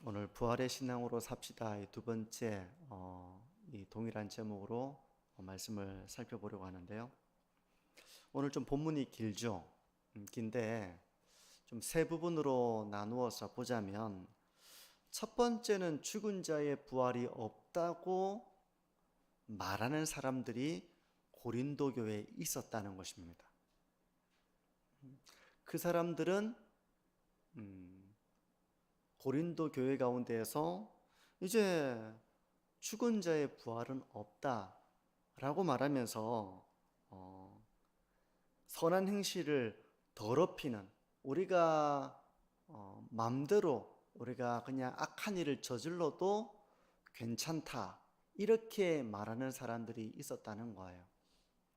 오늘 부활의 신앙으로 삽시다 이 두 번째 이 동일한 제목으로 말씀을 살펴보려고 하는데요. 오늘 좀 본문이 길죠. 긴데 좀 세 부분으로 나누어서 보자면, 첫 번째는 죽은 자의 부활이 없다고 말하는 사람들이 고린도 교회에 있었다는 것입니다. 그 사람들은 고린도 교회 가운데에서 이제 죽은 자의 부활은 없다라고 말하면서 선한 행실을 더럽히는, 우리가 마음대로 우리가 그냥 악한 일을 저질러도 괜찮다, 이렇게 말하는 사람들이 있었다는 거예요.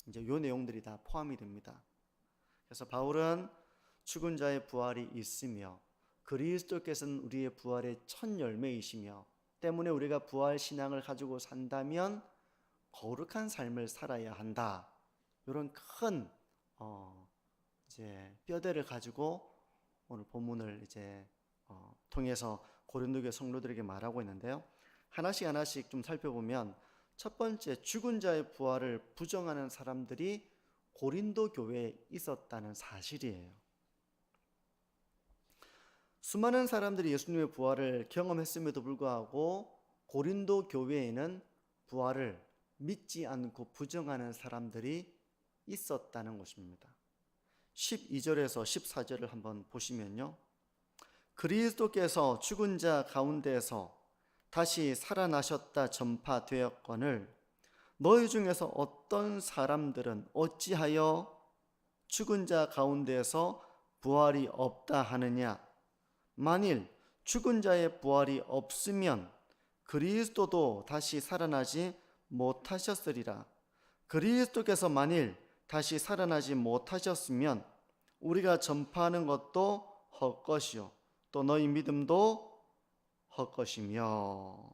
이제 요 내용들이 다 포함이 됩니다. 그래서 바울은 죽은 자의 부활이 있으며 그리스도께서는 우리의 부활의 첫 열매이시며 때문에 우리가 부활 신앙을 가지고 산다면 거룩한 삶을 살아야 한다, 이런 큰 이제 뼈대를 가지고 오늘 본문을 이제 통해서 고린도 교회 성도들에게 말하고 있는데요. 하나씩 좀 살펴보면, 첫 번째, 죽은 자의 부활을 부정하는 사람들이 고린도 교회에 있었다는 사실이에요. 수많은 사람들이 예수님의 부활을 경험했음에도 불구하고 고린도 교회에는 부활을 믿지 않고 부정하는 사람들이 있었다는 것입니다. 12절에서 14절을 한번 보시면요, 그리스도께서 죽은 자 가운데에서 다시 살아나셨다 전파되었거늘 너희 중에서 어떤 사람들은 어찌하여 죽은 자 가운데에서 부활이 없다 하느냐. 만일 죽은 자의 부활이 없으면 그리스도도 다시 살아나지 못하셨으리라. 그리스도께서 만일 다시 살아나지 못하셨으면 우리가 전파하는 것도 헛것이요 또 너희 믿음도 헛것이며.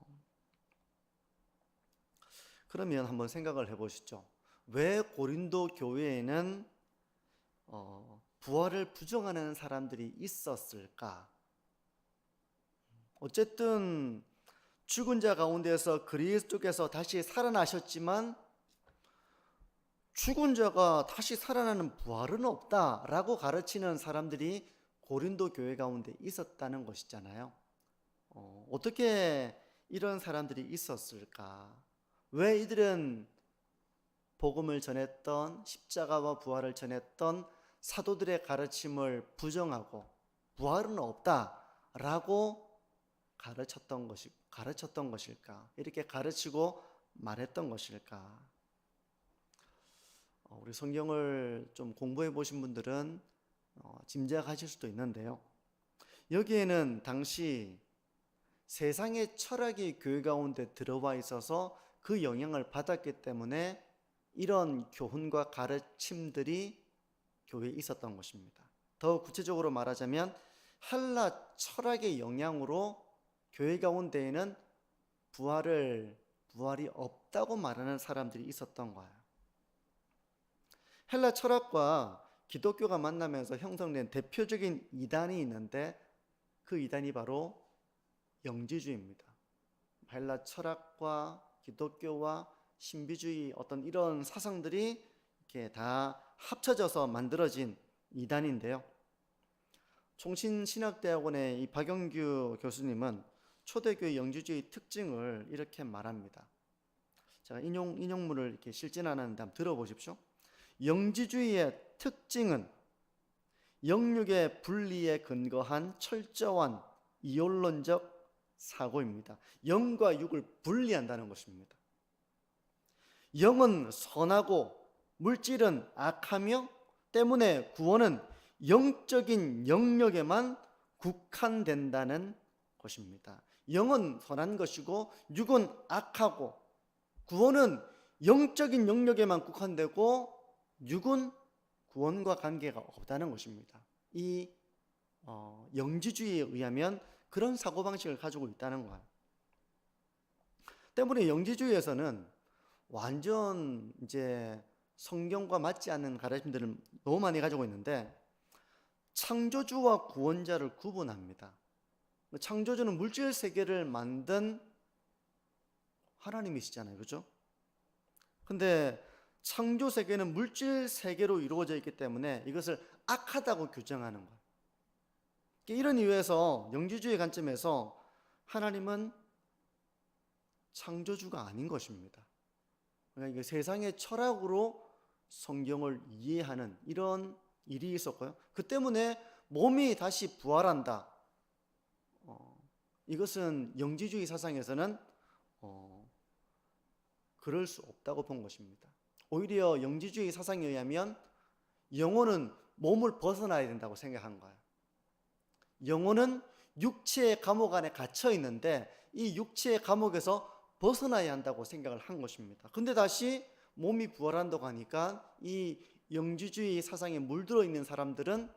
그러면 한번 생각을 해보시죠. 왜 고린도 교회에는 부활을 부정하는 사람들이 있었을까? 어쨌든 죽은 자 가운데서 그리스도께서 다시 살아나셨지만 죽은 자가 다시 살아나는 부활은 없다라고 가르치는 사람들이 고린도 교회 가운데 있었다는 것이잖아요. 어떻게 이런 사람들이 있었을까? 왜 이들은 복음을 전했던, 십자가와 부활을 전했던 사도들의 가르침을 부정하고 부활은 없다라고 가르쳤던 것일까? 이렇게 가르치고 말했던 것일까? 우리 성경을 좀 공부해 보신 분들은 짐작하실 수도 있는데요, 여기에는 당시 세상의 철학이 교회 가운데 들어와 있어서 그 영향을 받았기 때문에 이런 교훈과 가르침들이 교회에 있었던 것입니다. 더 구체적으로 말하자면 헬라 철학의 영향으로 교회 가운데에는 부활이 없다고 말하는 사람들이 있었던 거예요. 헬라 철학과 기독교가 만나면서 형성된 대표적인 이단이 있는데 그 이단이 바로 영지주의입니다. 헬라 철학과 기독교와 신비주의, 어떤 이런 사상들이 이렇게 다 합쳐져서 만들어진 이단인데요, 총신신학대학원의 이 박영규 교수님은 초대교회 영지주의 특징을 이렇게 말합니다. 제가 인용문을 이렇게 실진 않았는데 한번 들어보십시오. 영지주의의 특징은 영육의 분리에 근거한 철저한 이원론적 사고입니다. 영과 육을 분리한다는 것입니다. 영은 선하고 물질은 악하며 때문에 구원은 영적인 영역에만 국한된다는 것입니다. 영은 선한 것이고 육은 악하고 구원은 영적인 영역에만 국한되고 육은 구원과 관계가 없다는 것입니다. 이 영지주의에 의하면 그런 사고방식을 가지고 있다는 거예요. 때문에 영지주의에서는 완전 이제 성경과 맞지 않는 가르침들을 너무 많이 가지고 있는데 창조주와 구원자를 구분합니다. 창조주는 물질 세계를 만든 하나님이시잖아요. 그렇죠? 근데 창조 세계는 물질 세계로 이루어져 있기 때문에 이것을 악하다고 규정하는 거예요. 이런 이유에서 영지주의 관점에서 하나님은 창조주가 아닌 것입니다. 그러니까 세상의 철학으로 성경을 이해하는 이런 일이 있었고요. 그 때문에 몸이 다시 부활한다. 이것은 영지주의 사상에서는 그럴 수 없다고 본 것입니다. 오히려 영지주의 사상에 의하면 영혼은 몸을 벗어나야 된다고 생각한 거예요. 영혼은 육체의 감옥 안에 갇혀 있는데 이 육체의 감옥에서 벗어나야 한다고 생각을 한 것입니다. 근데 다시 몸이 부활한다고 하니까 이 영지주의 사상에 물들어 있는 사람들은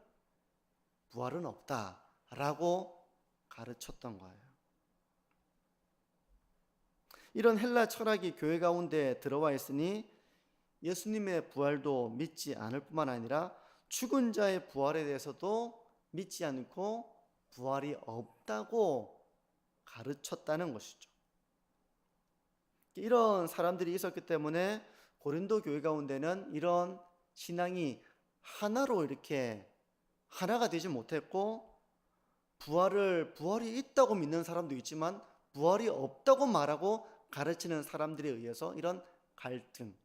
부활은 없다라고 가르쳤던 거예요. 이런 헬라 철학이 교회 가운데 들어와 있으니 예수님의 부활도 믿지 않을 뿐만 아니라 죽은 자의 부활에 대해서도 믿지 않고 부활이 없다고 가르쳤다는 것이죠. 이런 사람들이 있었기 때문에 고린도 교회 가운데는 이런 신앙이 하나로 이렇게 하나가 되지 못했고, 부활이 있다고 믿는 사람도 있지만 부활이 없다고 말하고 가르치는 사람들에 의해서 이런 갈등,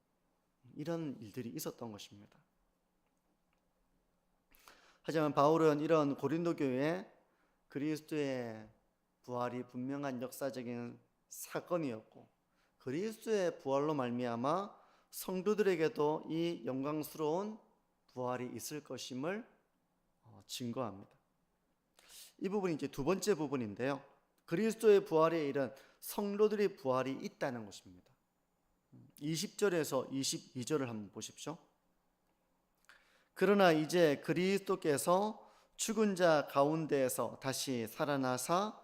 이런 일들이 있었던 것입니다. 하지만 바울은 이런 고린도 교회에 그리스도의 부활이 분명한 역사적인 사건이었고, 그리스도의 부활로 말미암아 성도들에게도 이 영광스러운 부활이 있을 것임을 증거합니다. 이 부분이 이제 두 번째 부분인데요. 그리스도의 부활에 이른 성도들의 부활이 있다는 것입니다. 20절에서 22절을 한번 보십시오. 그러나 이제 그리스도께서 죽은 자 가운데에서 다시 살아나사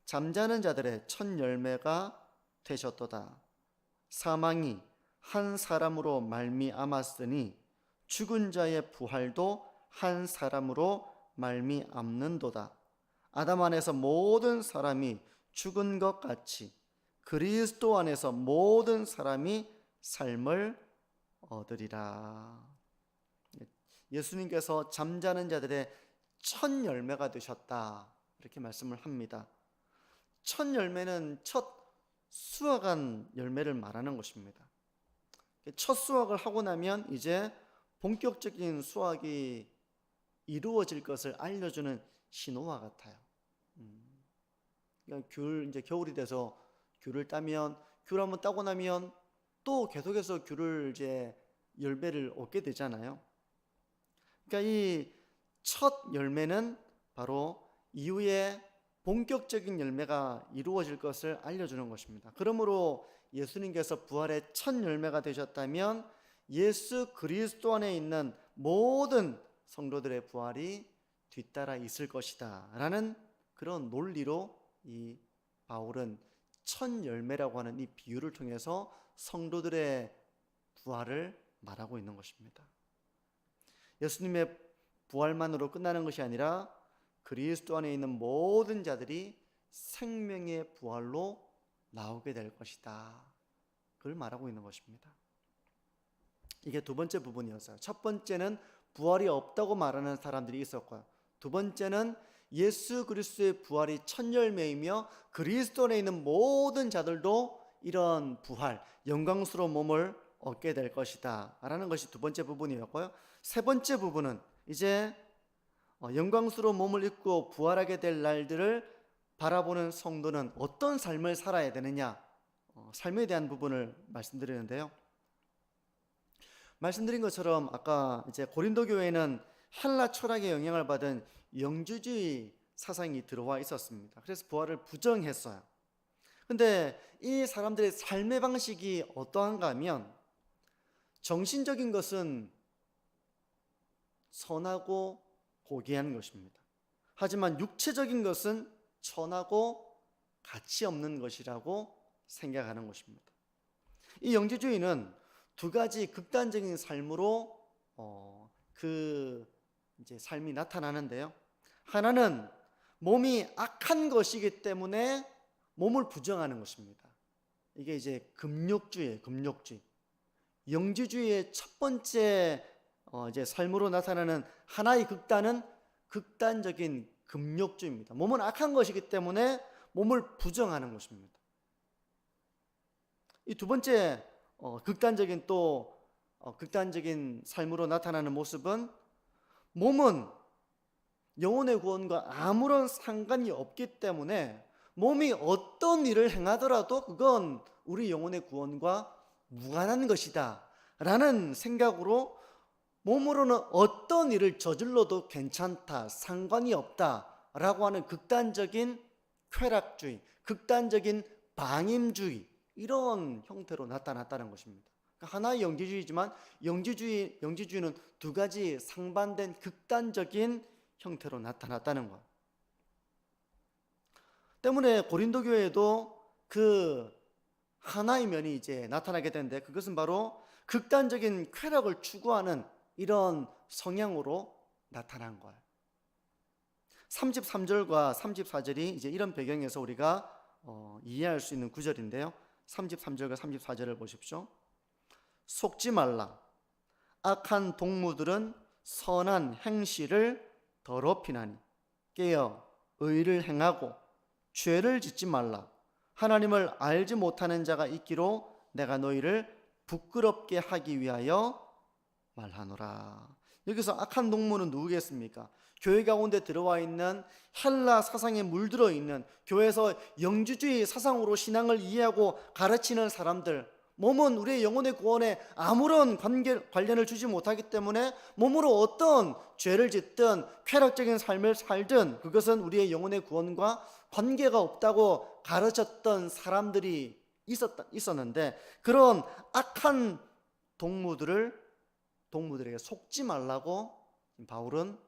잠자는 자들의 첫 열매가 되셨도다. 사망이 한 사람으로 말미암았으니 죽은 자의 부활도 한 사람으로 말미암는도다. 아담 안에서 모든 사람이 죽은 것 같이 그리스도 안에서 모든 사람이 삶을 얻으리라. 예수님께서 잠자는 자들의 첫 열매가 되셨다, 이렇게 말씀을 합니다. 첫 열매는 첫 수확한 열매를 말하는 것입니다. 첫 수확을 하고 나면 이제 본격적인 수확이 이루어질 것을 알려주는 신호와 같아요. 그러니까 이제 겨울이 돼서 귤을 따면, 귤 한번 따고 나면 또 계속해서 귤을 이제 열매를 얻게 되잖아요. 그러니까 이 첫 열매는 바로 이후에 본격적인 열매가 이루어질 것을 알려주는 것입니다. 그러므로 예수님께서 부활의 첫 열매가 되셨다면 예수 그리스도 안에 있는 모든 성도들의 부활이 뒤따라 있을 것이다 라는 그런 논리로 이 바울은 첫 열매라고 하는 이 비유를 통해서 성도들의 부활을 말하고 있는 것입니다. 예수님의 부활만으로 끝나는 것이 아니라 그리스도 안에 있는 모든 자들이 생명의 부활로 나오게 될 것이다, 그걸 말하고 있는 것입니다. 이게 두 번째 부분이었어요. 첫 번째는 부활이 없다고 말하는 사람들이 있었고요, 두 번째는 예수 그리스도의 부활이 첫 열매이며 그리스도 안에 있는 모든 자들도 이런 부활, 영광스러운 몸을 얻게 될 것이다 라는 것이 두 번째 부분이었고요. 세 번째 부분은 이제 영광스러운 몸을 입고 부활하게 될 날들을 바라보는 성도는 어떤 삶을 살아야 되느냐, 삶에 대한 부분을 말씀드리는데요. 말씀드린 것처럼 아까 이제 고린도 교회는 헬라 철학의 영향을 받은 영주주의 사상이 들어와 있었습니다. 그래서 부활을 부정했어요. 근데 이 사람들의 삶의 방식이 어떠한가 하면, 정신적인 것은 선하고 고귀한 것입니다. 하지만 육체적인 것은 천하고 가치 없는 것이라고 생각하는 것입니다. 이 영지주의는 두 가지 극단적인 삶으로 그 이제 삶이 나타나는데요. 하나는 몸이 악한 것이기 때문에 몸을 부정하는 것입니다. 이게 이제 금욕주의예요. 금욕주의. 영지주의의 첫 번째 이제 삶으로 나타나는 하나의 극단은 극단적인 금욕주의입니다. 몸은 악한 것이기 때문에 몸을 부정하는 것입니다. 이 두 번째 극단적인 삶으로 나타나는 모습은 몸은 영혼의 구원과 아무런 상관이 없기 때문에 몸이 어떤 일을 행하더라도 그건 우리 영혼의 구원과 무관한 것이다 라는 생각으로 몸으로는 어떤 일을 저질러도 괜찮다, 상관이 없다 라고 하는 극단적인 쾌락주의, 극단적인 방임주의, 이런 형태로 나타났다는 것입니다. 하나의 영지주의지만 영지주의는 두 가지 상반된 극단적인 형태로 나타났다는 것 때문에 고린도 교회에도 그 하나의 면이 이제 나타나게 되는데, 그것은 바로 극단적인 쾌락을 추구하는 이런 성향으로 나타난 거예요. 33절과 34절이 이제 이런 배경에서 우리가 이해할 수 있는 구절인데요. 33절과 34절을 보십시오. 속지 말라. 악한 동무들은 선한 행실을 더럽히나니 깨어 의를 행하고 죄를 짓지 말라. 하나님을 알지 못하는 자가 있기로 내가 너희를 부끄럽게 하기 위하여 말하노라. 여기서 악한 동무는 누구겠습니까? 교회 가운데 들어와 있는 헬라 사상에 물들어 있는, 교회에서 영주주의 사상으로 신앙을 이해하고 가르치는 사람들, 몸은 우리의 영혼의 구원에 아무런 관련을 주지 못하기 때문에 몸으로 어떤 죄를 짓든 쾌락적인 삶을 살든 그것은 우리의 영혼의 구원과 관계가 없다고 가르쳤던 사람들이 있었는데, 그런 악한 동무들에게 속지 말라고 바울은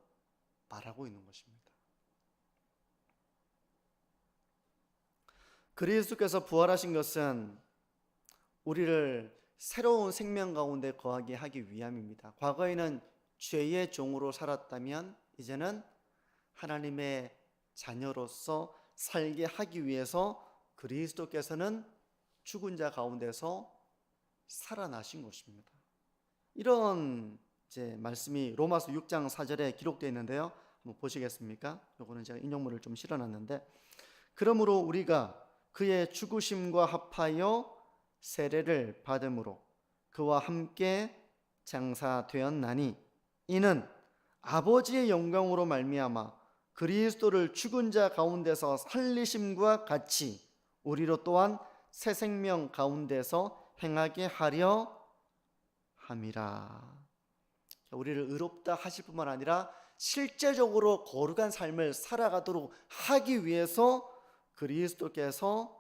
말하고 있는 것입니다. 그리스도께서 부활하신 것은 우리를 새로운 생명 가운데 거하게 하기 위함입니다. 과거에는 죄의 종으로 살았다면 이제는 하나님의 자녀로서 살게 하기 위해서 그리스도께서는 죽은 자 가운데서 살아나신 것입니다. 이런 이제 말씀이 로마서 6장 4절에 기록되어 있는데요. 한번 보시겠습니까? 요거는 제가 인용문을 좀 실어놨는데, 그러므로 우리가 그의 죽으심과 합하여 세례를 받음으로 그와 함께 장사되었나니 이는 아버지의 영광으로 말미암아 그리스도를 죽은 자 가운데서 살리심과 같이 우리로 또한 새 생명 가운데서 행하게 하려 함이라. 우리를 의롭다 하실 뿐만 아니라 실제적으로 거룩한 삶을 살아가도록 하기 위해서 그리스도께서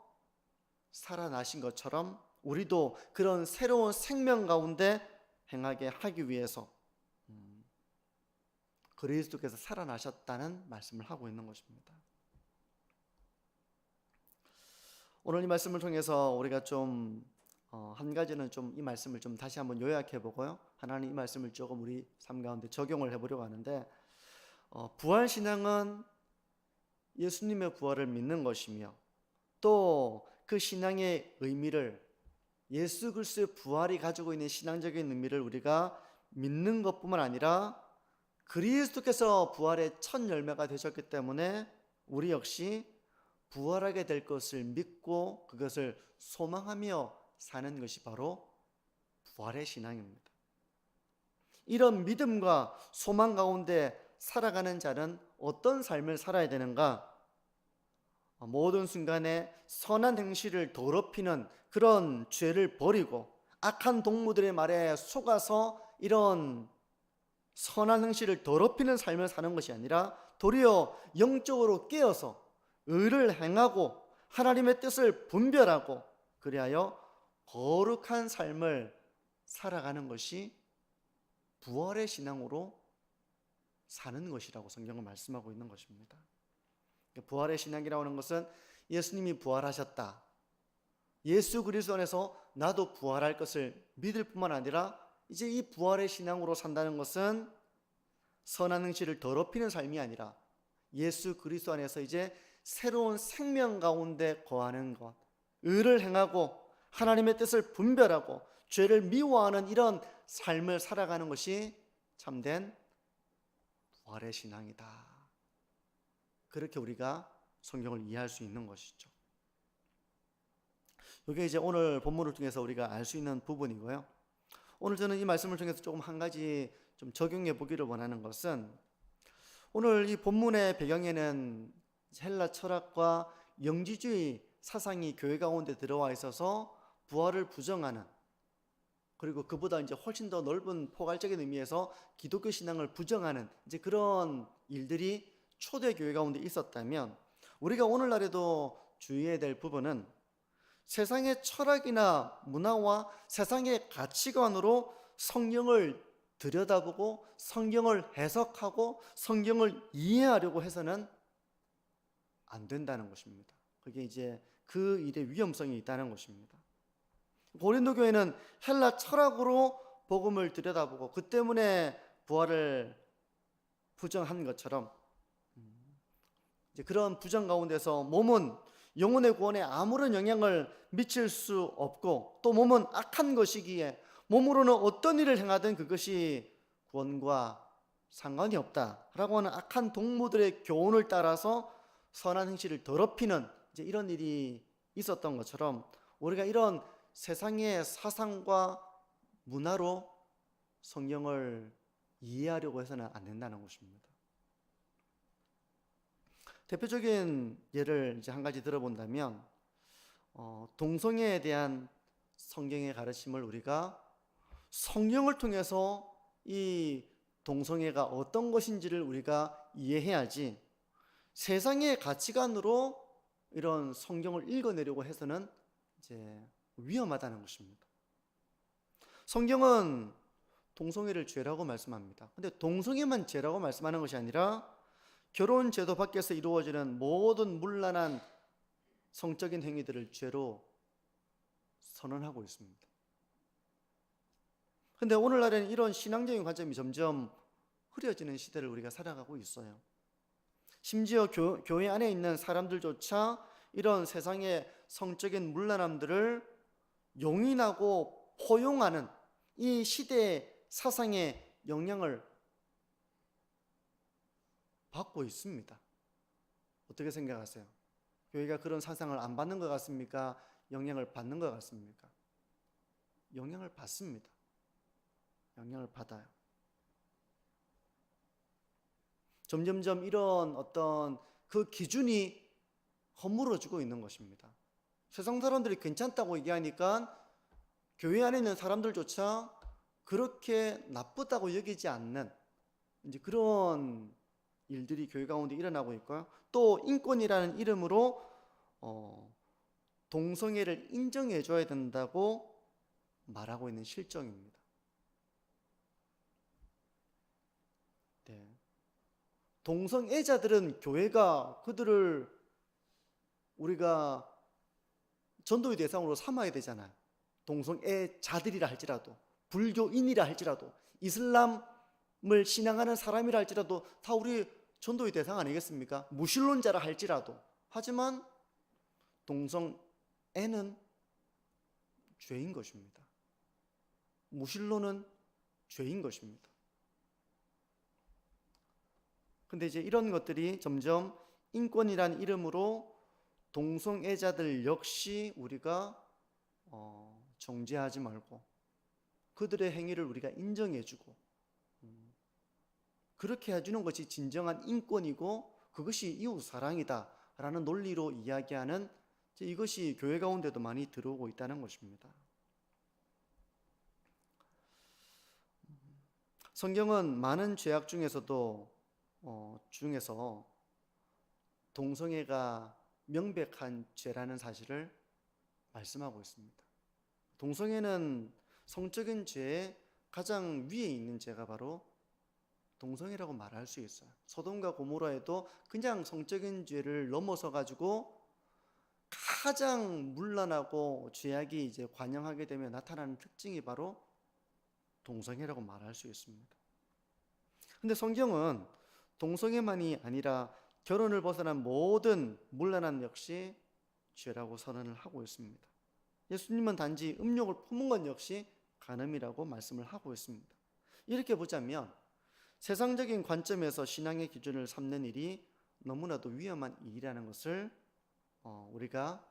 살아나신 것처럼 우리도 그런 새로운 생명 가운데 행하게 하기 위해서 그리스도께서 살아나셨다는 말씀을 하고 있는 것입니다. 오늘 이 말씀을 통해서 우리가 좀 한 가지는 좀 이 말씀을 좀 다시 한번 요약해 보고요, 하나님 이 말씀을 조금 우리 삶 가운데 적용을 해보려고 하는데, 부활 신앙은 예수님의 부활을 믿는 것이며 또 그 신앙의 의미를, 예수 그리스도의 부활이 가지고 있는 신앙적인 의미를 우리가 믿는 것뿐만 아니라 그리스도께서 부활의 첫 열매가 되셨기 때문에 우리 역시 부활하게 될 것을 믿고 그것을 소망하며 사는 것이 바로 부활의 신앙입니다. 이런 믿음과 소망 가운데 살아가는 자는 어떤 삶을 살아야 되는가? 모든 순간에 선한 행실을 더럽히는 그런 죄를 버리고 악한 동무들의 말에 속아서 이런 선한 행실을 더럽히는 삶을 사는 것이 아니라 도리어 영적으로 깨어서 의를 행하고 하나님의 뜻을 분별하고 그리하여 거룩한 삶을 살아가는 것이 부활의 신앙으로 사는 것이라고 성경은 말씀하고 있는 것입니다. 부활의 신앙이라고 하는 것은 예수님이 부활하셨다, 예수 그리스도 안에서 나도 부활할 것을 믿을 뿐만 아니라 이제 이 부활의 신앙으로 산다는 것은 선한 행실을 더럽히는 삶이 아니라 예수 그리스도 안에서 이제 새로운 생명 가운데 거하는 것, 의를 행하고 하나님의 뜻을 분별하고 죄를 미워하는 이런 삶을 살아가는 것이 참된 부활의 신앙이다. 그렇게 우리가 성경을 이해할 수 있는 것이죠. 이게 이제 오늘 본문을 통해서 우리가 알 수 있는 부분이고요. 오늘 저는 이 말씀을 통해서 조금 한 가지 좀 적용해 보기를 원하는 것은, 오늘 이 본문의 배경에는 헬라 철학과 영지주의 사상이 교회 가운데 들어와 있어서 부활을 부정하는, 그리고 그보다 이제 훨씬 더 넓은 포괄적인 의미에서 기독교 신앙을 부정하는 이제 그런 일들이 초대 교회 가운데 있었다면, 우리가 오늘날에도 주의해야 될 부분은 세상의 철학이나 문화와 세상의 가치관으로 성경을 들여다보고 성경을 해석하고 성경을 이해하려고 해서는 안 된다는 것입니다. 그게 이제 그 일의 위험성이 있다는 것입니다. 고린도 교회는 헬라 철학으로 복음을 들여다보고 그 때문에 부활을 부정한 것처럼, 이제 그런 부정 가운데서 몸은 영혼의 구원에 아무런 영향을 미칠 수 없고, 또 몸은 악한 것이기에 몸으로는 어떤 일을 행하든 그것이 구원과 상관이 없다라고 하는 악한 동무들의 교훈을 따라서 선한 행실을 더럽히는 이제 이런 일이 있었던 것처럼, 우리가 이런 세상의 사상과 문화로 성경을 이해하려고 해서는 안 된다는 것입니다. 대표적인 예를 이제 한 가지 들어본다면, 동성애에 대한 성경의 가르침을 우리가 성경을 통해서 이 동성애가 어떤 것인지를 우리가 이해해야지, 세상의 가치관으로 이런 성경을 읽어내려고 해서는 이제 위험하다는 것입니다. 성경은 동성애를 죄라고 말씀합니다. 근데 동성애만 죄라고 말씀하는 것이 아니라 결혼 제도 밖에서 이루어지는 모든 문란한 성적인 행위들을 죄로 선언하고 있습니다. 근데 오늘날에는 이런 신앙적인 관점이 점점 흐려지는 시대를 우리가 살아가고 있어요. 심지어 교회 안에 있는 사람들조차 이런 세상의 성적인 문란함들을 용인하고 포용하는 이 시대의 사상의 영향을 받고 있습니다. 어떻게 생각하세요? 교회가 그런 사상을 안 받는 것 같습니까? 영향을 받는 것 같습니까? 영향을 받습니다. 영향을 받아요. 점점점 이런 어떤 그 기준이 허물어지고 있는 것입니다. 세상 사람들이 괜찮다고 얘기하니까 교회 안에 있는 사람들조차 그렇게 나쁘다고 여기지 않는 이제 그런 일들이 교회 가운데 일어나고 있고요. 또 인권이라는 이름으로 동성애를 인정해 줘야 된다고 말하고 있는 실정입니다. 네. 동성애자들은 교회가 그들을 우리가 전도의 대상으로 삼아야 되잖아요. 동성애자들이라 할지라도, 불교인이라 할지라도, 이슬람을 신앙하는 사람이라 할지라도 다 우리 전도의 대상 아니겠습니까? 무신론자라 할지라도. 하지만 동성애는 죄인 것입니다. 무신론은 죄인 것입니다. 근데 이제 이런 것들이 점점 인권이란 이름으로 동성애자들 역시 우리가 정죄하지 말고 그들의 행위를 우리가 인정해주고 그렇게 해주는 것이 진정한 인권이고 그것이 이웃사랑이다 라는 논리로 이야기하는 이것이 교회 가운데도 많이 들어오고 있다는 것입니다. 성경은 많은 죄악 중에서 동성애가 명백한 죄라는 사실을 말씀하고 있습니다. 동성애는 성적인 죄의 가장 위에 있는 죄가 바로 동성애라고 말할 수 있어요. 소돔과 고모라에도 그냥 성적인 죄를 넘어서 가지고 가장 문란하고 죄악이 이제 관영하게 되면 나타나는 특징이 바로 동성애라고 말할 수 있습니다. 근데 성경은 동성애만이 아니라 결혼을 벗어난 모든 문란함 역시 죄라고 선언을 하고 있습니다. 예수님은 단지 음욕을 품은 것 역시 간음이라고 말씀을 하고 있습니다. 이렇게 보자면 세상적인 관점에서 신앙의 기준을 삼는 일이 너무나도 위험한 일이라는 것을 우리가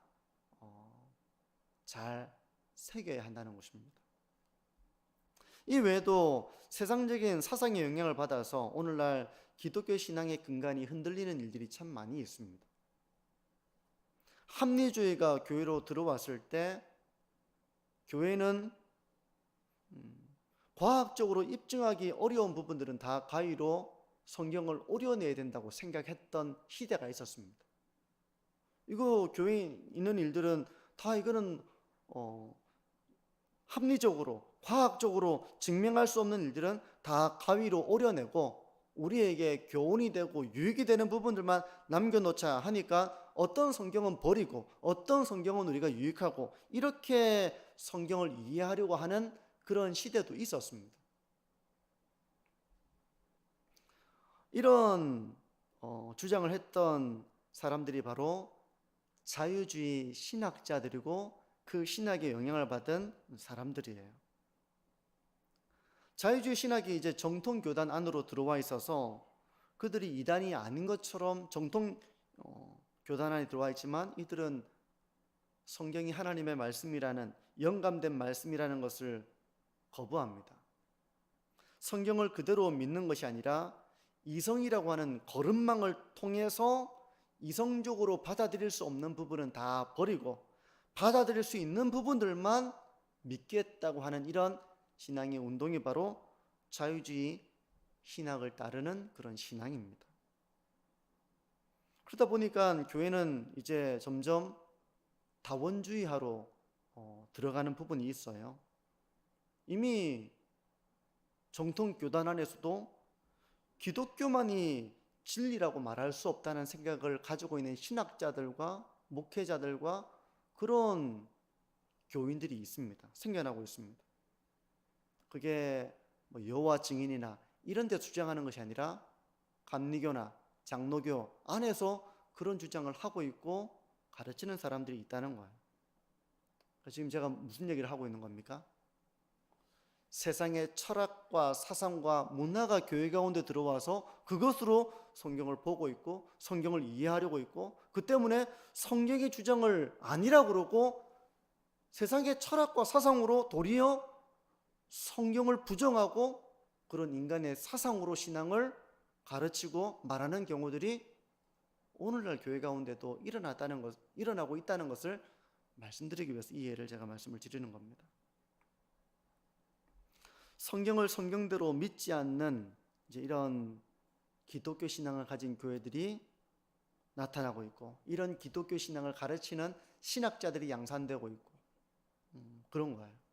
잘 새겨야 한다는 것입니다. 이 외에도 세상적인 사상의 영향을 받아서 오늘날 기독교 신앙의 근간이 흔들리는 일들이 참 많이 있습니다. 합리주의가 교회로 들어왔을 때 교회는 과학적으로 입증하기 어려운 부분들은 다 가위로 성경을 오려내야 된다고 생각했던 시대가 있었습니다. 이거 교회에 있는 일들은 다 이거는 합리적으로 과학적으로 증명할 수 없는 일들은 다 가위로 오려내고 우리에게 교훈이 되고 유익이 되는 부분들만 남겨놓자 하니까 어떤 성경은 버리고 어떤 성경은 우리가 유익하고 이렇게 성경을 이해하려고 하는 그런 시대도 있었습니다. 이런 주장을 했던 사람들이 바로 자유주의 신학자들이고 그 신학에 영향을 받은 사람들이에요. 자유주의 신학이 이제 정통 교단 안으로 들어와 있어서 그들이 이단이 아닌 것처럼 정통 교단 안에 들어와 있지만 이들은 성경이 하나님의 말씀이라는 영감된 말씀이라는 것을 거부합니다. 성경을 그대로 믿는 것이 아니라 이성이라고 하는 거름망을 통해서 이성적으로 받아들일 수 없는 부분은 다 버리고 받아들일 수 있는 부분들만 믿겠다고 하는 이런 신앙의 운동이 바로 자유주의 신학을 따르는 그런 신앙입니다. 그러다 보니까 교회는 이제 점점 다원주의화로 들어가는 부분이 있어요. 이미 정통 교단 안에서도 기독교만이 진리라고 말할 수 없다는 생각을 가지고 있는 신학자들과 목회자들과 그런 교인들이 있습니다. 생겨나고 있습니다. 그게 여호와 증인이나 이런 데 주장하는 것이 아니라 감리교나 장로교 안에서 그런 주장을 하고 있고 가르치는 사람들이 있다는 거예요. 지금 제가 무슨 얘기를 하고 있는 겁니까? 세상의 철학과 사상과 문화가 교회 가운데 들어와서 그것으로 성경을 보고 있고 성경을 이해하려고 있고 그 때문에 성경의 주장을 아니라고 그러고 세상의 철학과 사상으로 도리어 성경을 부정하고 그런 인간의 사상으로 신앙을 가르치고 말하는 경우들이 오늘날 교회 가운데도 일어나고 있다는 것을 말씀드리기 위해서 이 예를 제가 말씀을 드리는 겁니다. 성경을 성경대로 믿지 않는 이제 이런 기독교 신앙을 가진 교회들이 나타나고 있고 이런 기독교 신앙을 가르치는 신학자들이 양산되고 있고 그런 거예요.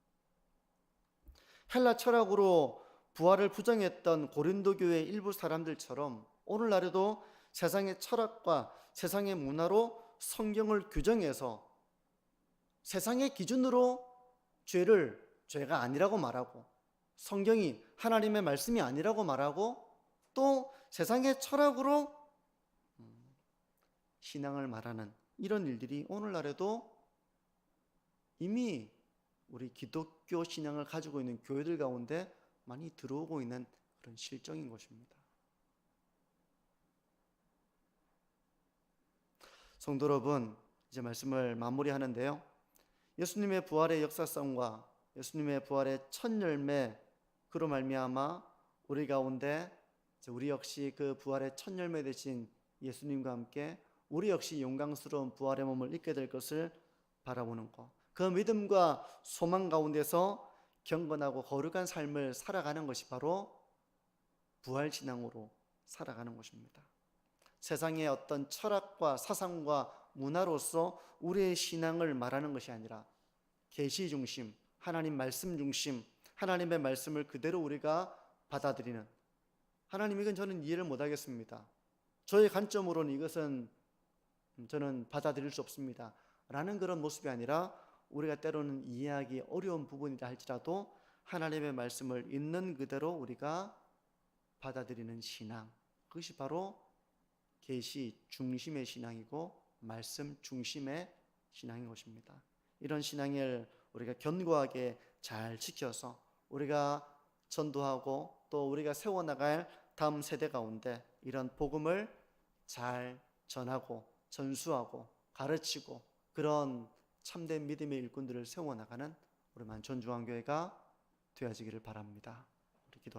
헬라 철학으로 부활을 부정했던 고린도 교회 일부 사람들처럼 오늘날에도 세상의 철학과 세상의 문화로 성경을 규정해서 세상의 기준으로 죄가 아니라고 말하고 성경이 하나님의 말씀이 아니라고 말하고 또 세상의 철학으로 신앙을 말하는 이런 일들이 오늘날에도 이미 우리 기독교 신앙을 가지고 있는 교회들 가운데 많이 들어오고 있는 그런 실정인 것입니다. 성도 여러분, 이제 말씀을 마무리하는데요. 예수님의 부활의 역사성과 예수님의 부활의 첫 열매 그로 말미암아 우리 가운데 우리 역시 그 부활의 첫 열매 되신 예수님과 함께 우리 역시 영광스러운 부활의 몸을 입게 될 것을 바라보는 것, 그 믿음과 소망 가운데서 경건하고 거룩한 삶을 살아가는 것이 바로 부활신앙으로 살아가는 것입니다. 세상의 어떤 철학과 사상과 문화로서 우리의 신앙을 말하는 것이 아니라 계시 중심, 하나님 말씀 중심, 하나님의 말씀을 그대로 우리가 받아들이는, 하나님 이건 저는 이해를 못하겠습니다, 저의 관점으로는 이것은 저는 받아들일 수 없습니다 라는 그런 모습이 아니라 우리가 때로는 이해하기 어려운 부분이라 할지라도 하나님의 말씀을 있는 그대로 우리가 받아들이는 신앙, 그것이 바로 계시 중심의 신앙이고 말씀 중심의 신앙인 것입니다. 이런 신앙을 우리가 견고하게 잘 지켜서 우리가 전도하고 또 우리가 세워나갈 다음 세대 가운데 이런 복음을 잘 전하고 전수하고 가르치고 그런 참된 믿음의 일꾼들을 세워나가는 우리 만천중앙교회가 되어지기를 바랍니다. 우리 기도하겠습니다.